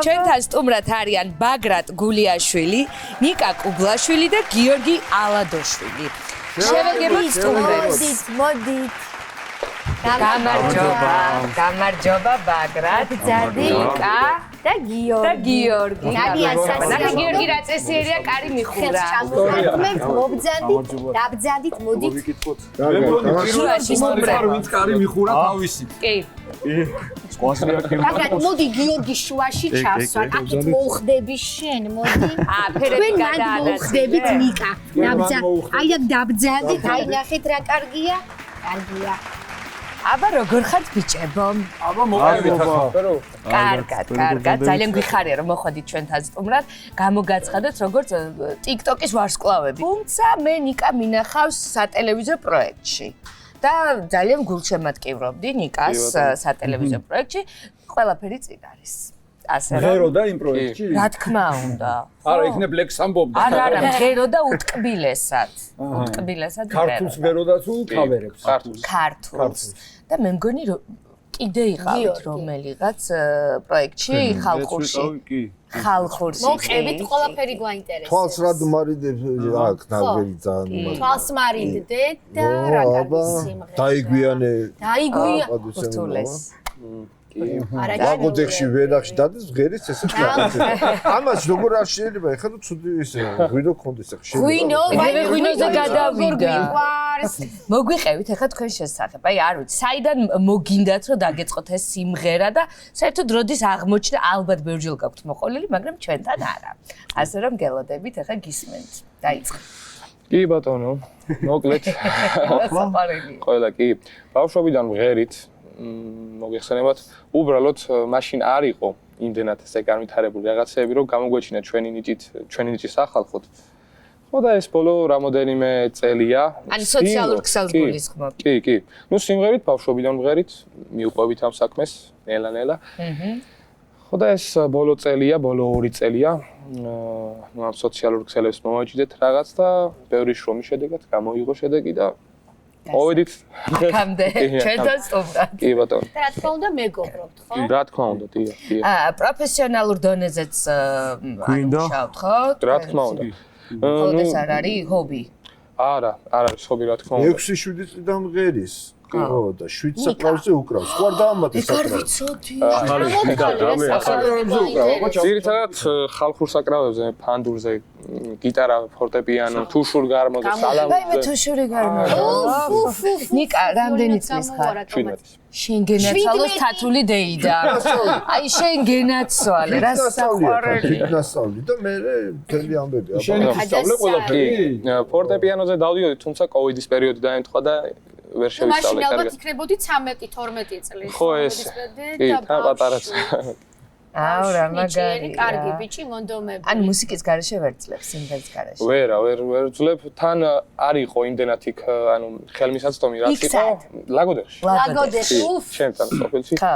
ჩვენთან სტუმრად არიან ბაგრატ გულიაშვილი, ნიკა კუბლაშვილი და გიორგი ალადოშვილი. შევეგებოთ სტუმრებს. მოდით. გამარჯობა ბაგრატ, ნიკა და გიორგი. გიორგი რა წესიერია, კარი მიხურა. მობძანდით, დაბძანდით, მოდით. ვინც კარი მიხურა თავისი. კი. ბაგრატ, მოდი გიორგი შუაში ჩავსვათ. აქეთ მოუხდები შენ, მოდი. ფერები მოუხდებით ნიკა. აი აქ დაბძანდით, აი ნახეთ რა კარგია. კარგია. აბა როგორ ხართ ბიჭებო? აბა მოვიდეთ ახლა. კარგად. ძალიან გვიხარია რომ მოხვედით ჩვენთან სტუმრად. გამოგაცხადოთ როგორც TikTok-ის ვარსკვლავები. თუმცა მე ნიკა მინახავს სატელევიზიო პროექტში. და ძალიან გულშემატკივრობდი ნიკას სატელევიზიო პროექტში. ყველაფერი წინ არის. ასე რომ მღეროდა იმ პროექტში? რა თქმა უნდა. არა, იქნებ ლექს ამბობდა. არა, მღეროდა უტკბილესად. უტკბილესად მღეროდა. ქართულს მღეროდა თუ ქავერებს? ქართულს. და მე მგონი რომ კიდე იყავით რომელიღაც პროექტში ხალხურში. ხალხურში. მოყევით ყველაფერი გვაინტერესებს. თვალს რა დმარიდებ აქ ნაგები ძალიან. თვალს მარიდდეთ და რა კარგი სიმღერა. დაიგვიანე. ურთულეს. ვაგოდეხში ვენახში დადეს ღერის ესე და ამას როგორ არ შეიძლება ეხლა თუ ცუდი ისე ღვინო გქონდეს ახლა ღვინო ღვინოზე გადავიდა მოგვიყევით ეხლა თქვენ შესახებ აი არ ვიცი საიდან მოგინდათ რომ დაგეწყოთ ეს სიმღერა და საერთოდ როდის აღმოჩნდა ალბათ ბევრჯერ გაქვთ მოყოლილი მაგრამ ჩვენთან არა ასე რომ გელოდებით ეხლა გისმენთ დაიწყო კი ბატონო მოკლედ ყველა კი ბავშვობიდან ვღერით მოგეხსენებათ, უბრალოდ მაშინ არ იყო იმდენად ესე განვითარებული რაღაცეები, რომ გამოგვეჩინა ჩვენი ნიჭის სახალხოდ. ხო და ეს ბოლო რამოდენიმე წელია. ანუ სოციალურ ქსელს გულისხმობ. კი. ნუ სიმღერით ბავშვობიდან ვღერით, მიუყვებით ამ საქმეს, ნელა-ნელა. ხო და ეს ბოლო წელია, ბოლო 2 წელია. ნუ ამ სოციალურ ქსელებს მოვაჭიდეთ რაღაც და ბევრი შრომის შედეგად გამოიღო შედეგი და მოვედით აქამდე ჩვენთან სტუმრად. კი ბატონო. და რა თქმა უნდა მეგობრობთ, ხო? რა თქმა უნდა, დიახ. პროფესიონალურ დონეზეც მუშაობთ, ხო? რა თქმა უნდა. ხოლმე ეს არ არის ჰობი. არა, არ არის ჰობი რა თქმა უნდა. 6-7 წლიდან მღერის. ხო და 7 საკრავზე უკრავს. ხო არ დაამატე საკრავზე. ძირითადად ხალხურ საკრავებზე, ფანდურზე, გიტარა, ფორტეპიანო, თუშურ გარმოზე, სალამზე. მე თუშური გარმოზე. ნიკა, რამდენი წლის ხარ? 17. შენ გენაცვალოს თათული დეიდა. აი შენ გენაცვალე, რა საყვარელი. ნასწავლი და მე მთელი ამბები. შენ ისწავლე ყველაფერი? ფორტეპიანოზე დავდიოდი, თუმცა კოვიდის პერიოდი დაემთხვა და ვერ შევისწავლე კარგად. მაშინ ალბათ იქნებოდი 13-12 წლის. ხო ეს. კი, თან პატარაც. აუ რა მაგარი. კარგი ბიჭი მონდომები. ან მუსიკის garaშე ვერ ძლებს, სიმღერის garaშე. ვერ ძლებ, თან არ იყო იმდენად იქ, ანუ ხელმისაწვდომი რაც იყო ლაგოდეხში. ლაგოდეხში. ჩემთან სოფელში. ხა.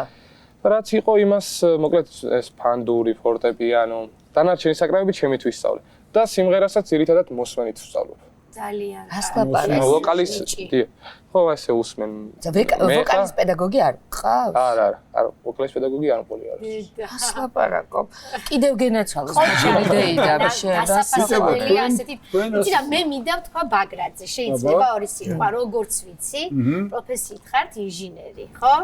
რაც იყო იმას, მოკლედ ეს ფანდური, ფორტეპიანო, დანარჩენი საკრავები ჩემით ვისწავლე. და სიმღერასაც ძირითადად მოსმენით ვსწავლობ. ძალიან. ასლაპარაკი. ვოკალის ხო ესე усმენ. ვოკალის პედაგოგი არ ყავს? არა, ვოკალის პედაგოგი არ მყოლი არის. ასლაპარაკო. კიდევ გენაცვალოს შევიდეიდა გასაფასებელი ასეთი. იცი რა მე მინდა ვთქვა ბაგრატზე. შეიძლება ორი სიტყვა, როგორც ვიცი, პროფესიით ხართ ინჟინერი, ხო?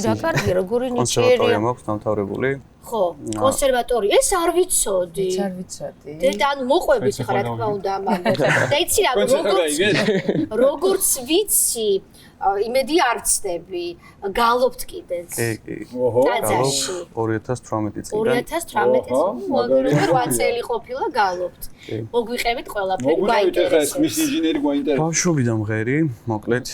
რა კარგი, როგორი ნიჭიერია. კონსერვატორია მაქვს დამთავრებული. ხო, კონსერვატორია. ეს არ ვიცოდი. არ ვიცოდი. და ანუ მოყვებით ხარ რა თქმა უნდა ამაზე. და იცი რა, როგორც ვიცი, იმედი არ ვწდები. გალობთ კიდეც. კი. ტაძარში. 2018 წლიდან. 2018 წლიდან 8 წელი ყოფილა გალობთ. მოგვიყევით ყველაფერი, გვაინტერესებს. მის ინჟინერი გვაინტერესებს. ბავშვობიდან მღერი, მოკლედ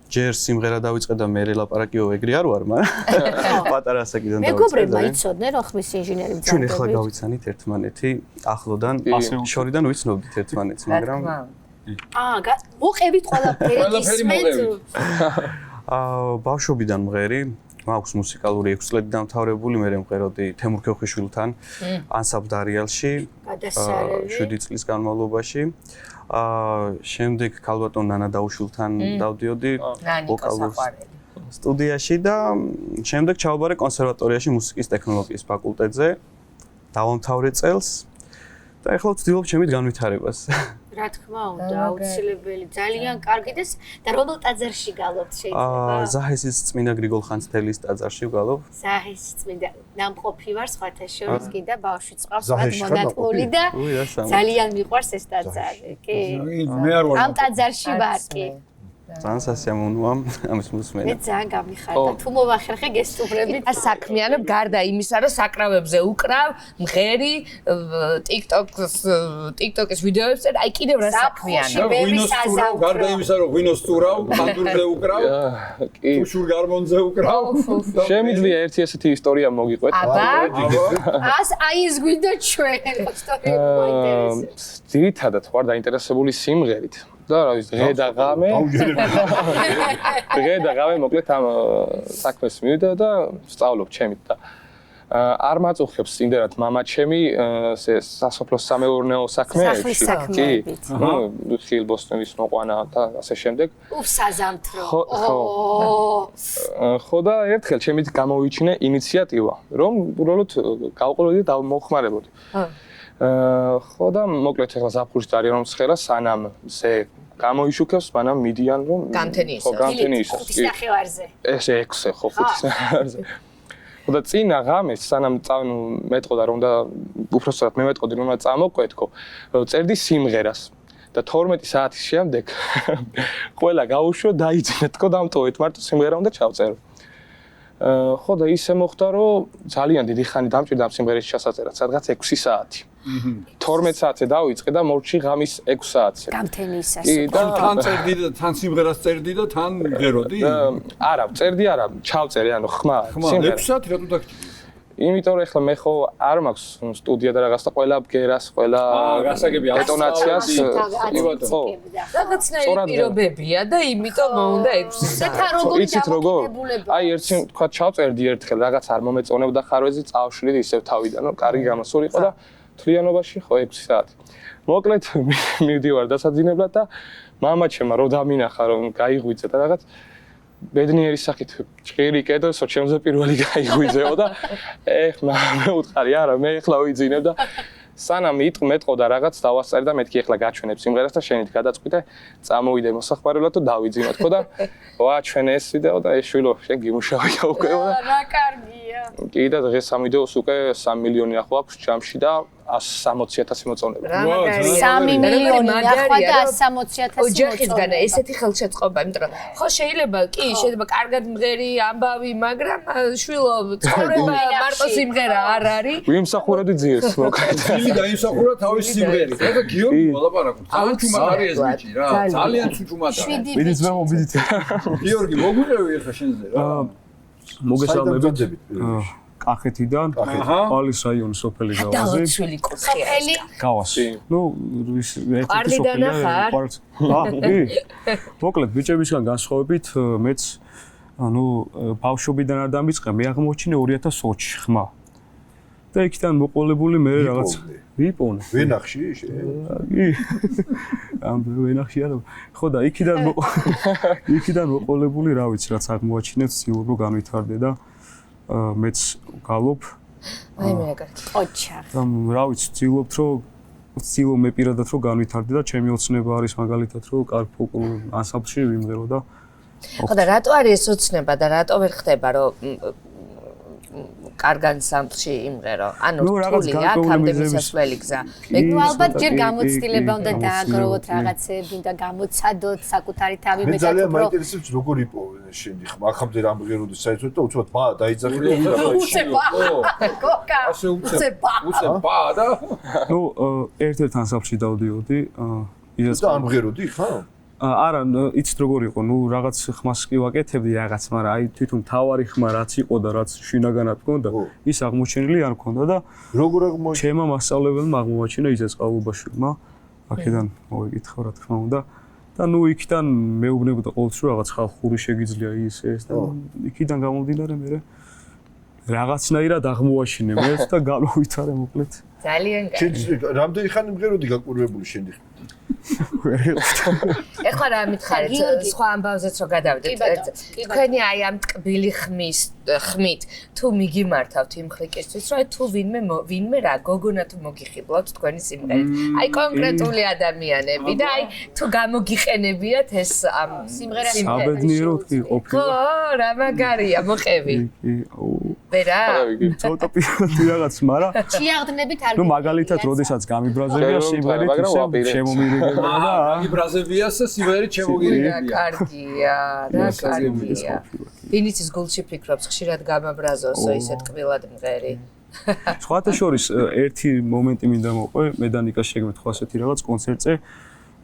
ჯერ სიმღერა დავიწყე და მე ლაპარაკიო ეგრე არ ვარ, მაგრამ პატარა ასაკიდან დავიწყე. მეგობრებმა იცოდნენ რომ ხმის ინჟინერი მძარდები. ჩვენ ახლა გავიცანით ერთმანეთი, ახლოდან, შორიდან ვიცნობდით ერთმანეთს, მაგრამ მოყევით ყველაფერი გისმენთ. ბავშვობიდან მღერი, მაქვს მუსიკალური 6 წლები დამთავრებული, მე მღეროდი თემურ ქოხიშვილთან ანსამბლ დარიალში 7 წლის განმავლობაში. შემდეგ ქალბატონ ნანა დაუშვილთან დავდიოდი ვოკალურ სტუდიაში და შემდეგ ჩავაბარე კონსერვატორიაში მუსიკის ტექნოლოგიის ფაკულტეტზე. დავამთავრე წელს და ახლა ვცდილობ ჩემით განვითარებას. რა თქმა უნდა, აუცილებელი, ძალიან კარგი და რომელ ტაძარში გალობთ შეიძლება? ზაჰესის წმინდა გრიგოლ ხანძთელის ტაძარში ვგალობ. ზაჰესის წმინდა ნამყოფი ვარ სხვათა შორის კი და ბავშვი წყავს მათ მონათმული და ძალიან მიყვარს ეს ტაძარი, კი. მე არ ვარ. ამ ტაძარში ვარ, კი. ძალიან სასიამოვნოა ამის მოსმენა. მე ძალიან გამიხარდა. თუ მოვახერხე გესტუმრებით. საქმიანობ გარდა იმისა, რომ საკრავებზე უკრავ, მღერი, TikTok-ის ვიდეოებს და აი კიდევ რა საქმიანობ. ღვინოს სტურავ, გარდა იმისა, რომ ღვინოს სტურავ, პანდურზე უკრავ, კი. შურ გარმონზე უკრავ. შემიძლია ერთი ესეთი ისტორია მოგიყვეთ. აი ეს გვინდა ჩვენ ისტორია მოინტერესებს. ძირითადად ვარ დაინტერესებული სიმღერით. და რა ვიცი, დღე და ღამე. დღე და ღამე მოკლედ ამ საქმეს მივიდა და ვსწავლობ ჩემით და არ მაწუხებს იმდენად მამა ჩემი სასოფლო სამეურნეო საქმეებში. კი. ხილ ბოსტნევის მოყვანა და ასე შემდეგ. უსაზამთრო. ხო და ერთხელ ჩემით გამოვიჩინე ინიციატივა, რომ უბრალოდ გავყოლოდი და მოხმარებოდი. ხო და მოკლედ ახლა ზაფხულში არის რომ ცხელა სანამ ზე გამოიშუქებს, მანამ მიდიან რომ გამთენიისას. ხო, გამთენიისას. ხუთის ნახევარზე. ესე 6-ე, ხო, ხუთის ნახევარზე. ხო და წინა ღამეს სანამ მეტყოდა რომ და უბრალოდ მე მეტყოდი რომ წამოკვეთქო, წერდი სიმღერას. და 12 საათის შემდეგ ყველა გაუშვა დაიძინეთ თქო დამტოვეთ მარტო სიმღერა უნდა ჩავწერო. ხო და ისე მოხდა რომ ძალიან დიდი ხანი დამჭირდა ამ სიმღერის ჩასაწერად, სადღაც 6 საათი. 12 საათზე დავიწყე და მორჩი ღამის 6 საათზე. გამთენიისას. კი და თან წერდი და თან სიმღერას წერდი და თან მღეროდი? არა, წერდი არა, ჩავწერე, ანუ ხმა სიმღერა. 6 საათი რატო დაგჭირდა? იმიტომ რომ ახლა მე ხო არ მაქვს სტუდია და რაღაცა ყველა ბგერას, ყველა გასაგები ეტონაციას ხო. რაღაცნაირი პირობებია და იმიტომ მოუნდა 6 საათი. იცით როგორ? აი ერთი თქვა ჩავწერდი ერთხელ რაღაც არ მომეწონებდა ხარვეზი, წავშლიდ ისევ თავიდან, რომ კარგი გამოსულიყო და თლიანობაში ხო 6 საათი. მოკლედ მივდივარ დასაძინებლად და მამაჩემმა რო დამინახა რომ გაიღვიძე და რაღაც ბედნიერი სახით ჭირი კედელსო ჩემზე პირველი გაიღვიძეო და ეხლა მე უთხარი არა მე ეხლა ვიძინებ და სანამ მეტყოდა რაღაც დავასწარი და მეთქი ეხლა გაჩვენებ სიმღერას და შენით გადაწყვიტე წამოვიდე მოსახმარებლად და დავიძინოთ ხო და ვა ჩვენ ეს ვიდეო და ეს შვილო შენ გიმუშავია უკვე და რა კარგია. კი და დღეს ამ ვიდეოს უკვე 3 მილიონი ახლა აქვს ჯამში და 160,000 მოწონება. 3 მილიონი ახლა და 160,000 მოწონება. ოჯახისგან ესეთი ხელშეწყობა, იმიტომ რომ ხო შეიძლება კი, შეიძლება კარგად მღერი, ამბავი, მაგრამ შვილო ცხოვრება მარტო სიმღერა არ არის. ვიმსახურებდი ძიებს მოკლედ. ძილი დაიმსახურა თავის სიმღერით. ეხლა გიორგი მოლაპარაკო. ძალიან ჩუმად არის ეს ბიჭი რა. ძალიან ჩუმად არის. მიდით მე მომიდით. გიორგი მოგვიყევი ეხლა შენზე რა. მოგესალმებით. კახეთიდან, ყალის რაიონის სოფელი გავაზი. დაუცველი კუთხე. გავასი. ნუ ერთი სოფელია. კი. მოკლედ ბიჭებისგან განსხვავებით მეც ანუ ბავშვობიდან არ დამიწყე, მე აღმოჩინე 2020-ში ხმა. და იქიდან მოყოლებული მე რაღაც ვიპოვნე. ვენახში? კი. ამ ვენახში არა. ხო და იქიდან მოყოლებული რა ვიცი, რაც აღმოჩინე, ცდილობ რომ განვითარდე და მეც გალობ. აი მე კარგი. ოჩა. და რა ვიცი, ვცდილობ მე პირადად რომ განვითარდე და ჩემი ოცნება არის მაგალითად რომ კარგ ფოლკლორ ანსამბლში ვიმღერო და ხო და რატო არის ეს ოცნება და რატო ვერ ხდება რომ კარგ ანსამბლში იმღერო? ანუ რთულია აქამდე მისასვლელი გზა. ნუ ალბათ ჯერ გამოცდილება უნდა დააგროვოთ რაღაცები და გამოცადოთ საკუთარი თავი მე ძალიან მაინტერესებს როგორ იპოვე შენი ხმა ახამდე რა მღეროდი საერთოდ და უცბად ბა დაიძახი და უცება კოკა ასე უცება და ნუ ერთ-ერთ ანსამბლში დავდიოდი და არ მღეროდი ხა? არა, იცით როგორ იყო, ნუ რაღაც ხმას კი ვაკეთებდი რაღაც, მაგრამ აი თვითონ თავარი ხმა რაც იყო და რაც შინაგანად მქონდა, ის აღმოჩენილი არ მქონდა და როგორ აღმოჩენილი? ჩემმა მასწავლებელმა აღმოაჩინა ისე წყალობაშვილმა, აქედან მოვიკითხა რა თქმა უნდა და ნუ იქიდან მეუბნებოდა ყოველთვის რომ რაღაც ხალხური შეგიძლია ეს და იქიდან გამომდინარე მე რაღაცნაირად აღმოაჩინე მეც და გავვითარე მოკლედ. ძალიან კარგი. რამდენი ხანი მღეროდი გაკვირვებული შენი? ეხლა რა მითხარით სხვა ამბავზეც რო გადავიდეთ თქვენი აი ამ ტკბილი ხმით თუ მიგიმართავთ იმ ხრიკისთვის რომ თუ ვინმე რა გოგონა თუ მოგიხიბლავთ თქვენი სიმღერით აი კონკრეტული ადამიანები და აი თუ გამოგიყენებიათ ეს ამ სიმღერას საბედნიეროდ კი ყოფილა ხო რა მაგარია მოყევი ვერა ცოტა პირადი რაღაც მაგრამ ჭიაღდნებით არ ნუ მაგალითად როდესაც გამიბრაზებია სიმღერით შემომირიგებია და გამიბრაზებია სიმღერით შემოგირიგებია რა კარგია ვინიც ის გულში ფიქრობს ხშირად გამაბრაზოსო ისე ტკბილად მღერი სხვათა შორის ერთი მომენტი მინდა მოყვე მე და ნიკა შეგმეთქვა ასეთი რაღაც კონცერტზე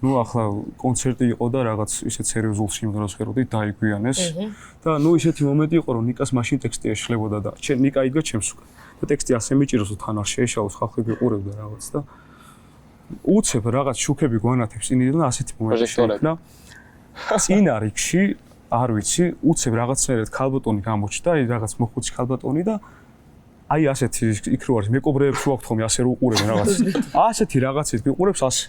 ნუ ახლა კონცერტი იყო და რაღაც ისეთ სერიოზულ სიმღერას ხეროდი დაიგვიანეს და ნუ ისეთი მომენტი იყო რომ ნიკას მაშინ ტექსტი ეშლებოდა და ნიკა იდგა ჩემს უკან და ტექსტი ასე მიჭიროს რომ თან არ შეეშალოს ხალხი გიყურებდა რაღაც და უცებ რაღაც შუქები გვანათებს წინიდან და ასეთი მომენტი შეექნა წინა რიგში არ ვიცი უცებ რაღაცნაირად ქალბატონი გამოჩნდა აი რაღაც მოხუცი ქალბატონი და აი ასეთი იქ რო არის მეკობრეებს ვაქვთ ხოლმე ასე რო უყურებენ რაღაც ასეთი რაღაცით გიყურებს ასე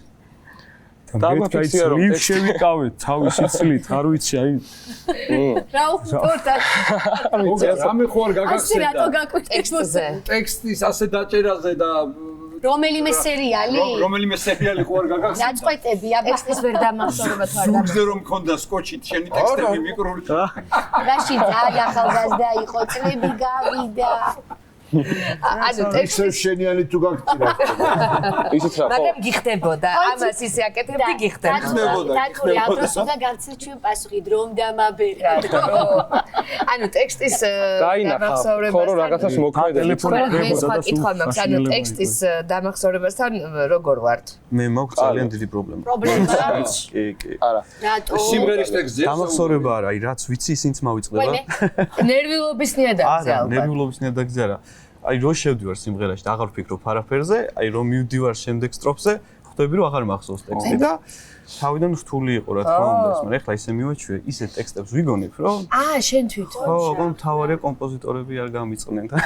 და მე გაიცი რომ შევიკავე თავისი წლით არ ვიცი აი რა უხურდა რამე ხო არ ასე გაგახსენდა რატო გაკვეთებოზე ტექსტის ასე დაჭერაზე და რომელიმე სერიალი რომელიმე სერიალი ხო არ გაგახსენდა დაწყვეტები აბა ტექსტის ვერ დამახსოვრება თუ არ ზურგზე რომ მქონდა სკოჩით შენი ტექსტები მიკროლი რაში ძალიან ახალგაზრდა იყო წლები გავიდა ანუ ტექსტის შენიანი თუ გაგწირა ისიც რა ხო მაგრამ გიხდებოდა ამას ისე აკეთებდი გიხდებოდა დაკური ადროს უნდა განცეს ჩვენ პასუხი დრომ დამაბერა ანუ ტექსტის დამახსოვრებასთან ხო რომ რაღაცას მოქმედება ტელეფონი სხვა კითხვა მაქვს ანუ ტექსტის დამახსოვრებასთან როგორ ვართ მე მაქვს ძალიან დიდი პრობლემა კი არა რატო სიმღერის ტექსტზე დამახსოვრება არა აი რაც ვიცი ისინიც მავიწყდება ნერვიულობის ნიადაგზე არა ნერვიულობის ნიადაგზე არა აი რო შევდივარ სიმღერაში და აღარ ვფიქრობ არაფერზე აი რომ მივდივარ შემდეგ სტროფზე ხვდები რომ აღარ მახსოვს ტექსტი და თავიდან რთული იყო რა თქმა უნდა ეს მაგრამ ეხლა ისე მივაჩვიე ისე ტექსტებს ვიგონებ რომ შენ თვითონ ხო ოღონდ თავარია კომპოზიტორები არ გამიწყდნენ და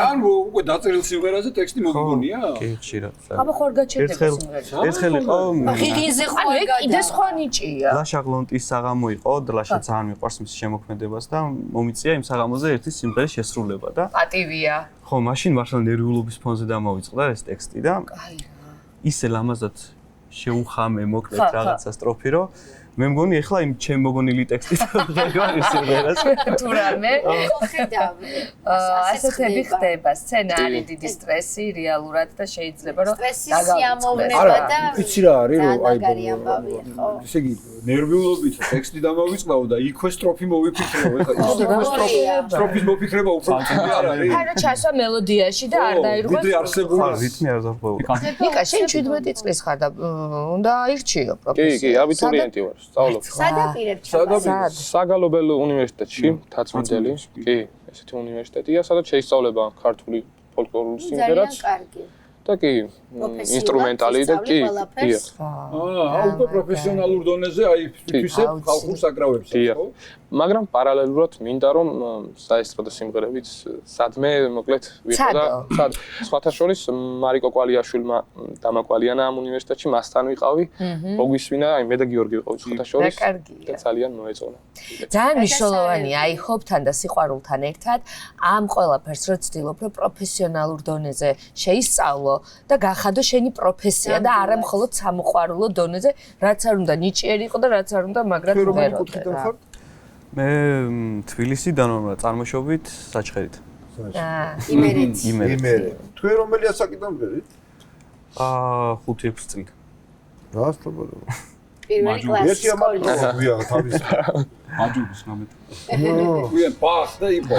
ან უკვე დაწერილ სიმღერაზე ტექსტი მოგიგონია კი ხშირად აბა ხوار გაჩერდება სიმღერა ერთხელ იყო ღიღინზე ხო ანუ კიდე სხვა ნიჭია ლაშა გლონტის საღამო იყო და ლაშა ძალიან მიყვარს მის შემოქმედებას და მომიწია იმ საღამოზე ერთი სიმღერის შესრულება და პატივია ხო მაშინ მართლა ნერვიულობის ფონზე დამავიწყდა ეს ტექსტი და ისე ლამაზად შეუხამე მოკლედ რაღაცა სტროფი რომ მე მგონი ეხლა იმ ჩემ მოგონილი ტექსტით ვღებარ ის სიმღერას თუ რამე ხედავ ასეთები ხდება სცენა არის დიდი სტრესი რეალურად და შეიძლება რომ სტრესი სიამოვნება და იცი რა არის რომ აი მაგარი ამბავია ხო ესე იგი ნერვიულობით ტექსტი დამავიწყდაო და იქვე სტროფი მოვიფიქრე ეხლა სტროფის მოფიქრება უფრო ძლიერი არ არის ხარო ჩასვა მელოდიაში და არ დაირღვა ვიდრე არსებული რიტმი არ ზარბობა ნიკა შენ 17 წლის ხარ და უნდა აირჩიო პროფესია კი აბიტურიენტი ვარ სწავლობ სადაპირებ საგალობელ უნივერსიტეტში თაცმიდელი კი ესეთი უნივერსიტეტია სადაც შეისწავლება ქართული ფოლკლორული სიმღერაც და კი ინსტრუმენტალი და კი უკვე პროფესიონალურ დონეზე აი თვითსებ ხალხურ საკრავებს ხო მაგრამ პარალელურად მინდა რომ საესტრადო სიმღერებიც სადმე მოკლედ ვიყო და სხვათა შორის მარიკო კვალიაშვილმა დამაკვალიანა ამ უნივერსიტეტში მასთან ვიყავი მოგვისმინა აი მე და გიორგი ვიყავით სხვათა შორის და ძალიან მოეწონა ძალიან მნიშვნელოვანია აი ჰობთან და სიყვარულთან ერთად ამ ყველაფერს რო ცდილობ რომ პროფესიონალურ დონეზე შეისწავლო და გახადო შენი პროფესია და არა მხოლოდ სამოყვარულო დონეზე რაც არ უნდა ნიჭიერი იყო და რაც არ უნდა მაგრად ვეროდე მე თბილისიდან ვარ წარმოშობით საჩხერით იმერეთი თუ რომელი ასაკიდან ვღერით 5-6 წლით რასტობარო პირველი კლასი ერთი ამბავია თავის აჯუბის ნამეთ ვიან პახ და იპო